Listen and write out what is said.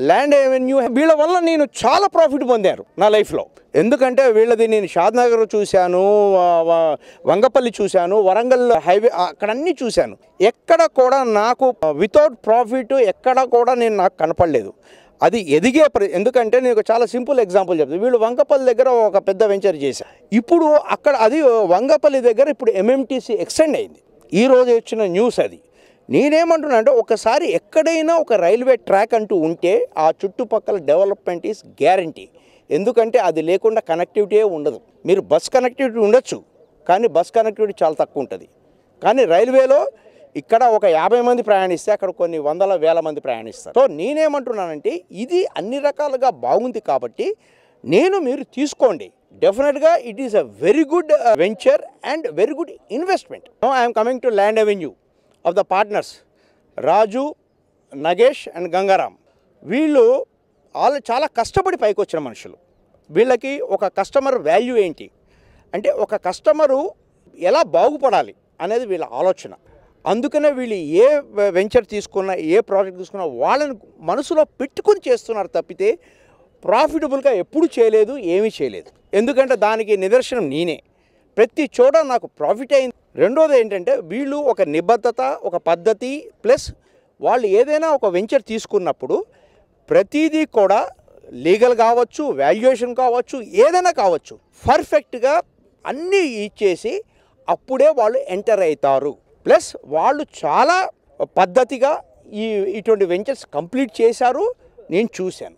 Land avenue వీళ్ళ వల్ల నేను చాలా ప్రాఫిట్ పొందాను నా లైఫ్లో. ఎందుకంటే వీళ్ళది నేను షాద్నగర్ చూశాను, వంగపల్లి చూశాను, వరంగల్ హైవే అక్కడ అన్నీ చూశాను. ఎక్కడ కూడా నాకు వితౌట్ ప్రాఫిట్ ఎక్కడ కూడా నాకు కనపడలేదు. అది ఎదిగే ఎందుకంటే నేను చాలా సింపుల్ ఎగ్జాంపుల్ చెప్తాను. వీళ్ళు వంగపల్లి దగ్గర ఒక పెద్ద వెంచర్ చేశారు. ఇప్పుడు అక్కడ అది వంగపల్లి దగ్గర ఇప్పుడు ఎంఎంటీసీ ఎక్స్టెండ్ అయింది. ఈరోజు వచ్చిన న్యూస్ అది. నేనేమంటున్నా అంటే ఒకసారి ఎక్కడైనా ఒక రైల్వే ట్రాక్ అంటూ ఉంటే ఆ చుట్టుపక్కల డెవలప్మెంట్ ఈజ్ గ్యారంటీ. ఎందుకంటే అది లేకుండా కనెక్టివిటీ ఉండదు. మీరు బస్ కనెక్టివిటీ ఉండొచ్చు, కానీ బస్ కనెక్టివిటీ చాలా తక్కువ ఉంటుంది. కానీ రైల్వేలో ఇక్కడ ఒక 50 మంది ప్రయాణిస్తే అక్కడ కొన్ని వందల వేల మంది ప్రయాణిస్తారు. సో నేనేమంటున్నానంటే ఇది అన్ని రకాలుగా బాగుంది కాబట్టి మీరు తీసుకోండి. డెఫినెట్గా it is a very good venture and very good investment. Now I'm coming to land avenue of the partners Raju, Nagesh and Gangaram. వీళ్ళు చాలా కష్టపడి పైకి వచ్చిన మనుషులు. వీళ్ళకి ఒక కస్టమర్ వాల్యూ ఏంటి అంటే ఒక కస్టమరు ఎలా బాగుపడాలి అనేది వీళ్ళ ఆలోచన. అందుకనే వీళ్ళు ఏ వెంచర్ తీసుకున్నా, ఏ ప్రాజెక్ట్ తీసుకున్నా వాళ్ళని మనసులో పెట్టుకుని చేస్తున్నారు తప్పితే ప్రాఫిటబుల్గా ఎప్పుడు చేయలేదు, ఏమీ చేయలేదు. ఎందుకంటే దానికి నిదర్శనం నేనే. ప్రతి చోట నాకు ప్రాఫిట్ అయింది. రెండోది ఏంటంటే వీళ్ళు ఒక నిబద్ధత, ఒక పద్ధతి, ప్లస్ వాళ్ళు ఏదైనా ఒక వెంచర్ తీసుకున్నప్పుడు ప్రతిదీ కూడా లీగల్ కావచ్చు, వాల్యుయేషన్ కావచ్చు, ఏదైనా కావచ్చు, పర్ఫెక్ట్గా అన్నీ ఇచ్చేసి అప్పుడే వాళ్ళు ఎంటర్ అవుతారు. ప్లస్ వాళ్ళు చాలా పద్ధతిగా ఇటువంటి వెంచర్స్ కంప్లీట్ చేశారు, నేను చూశాను.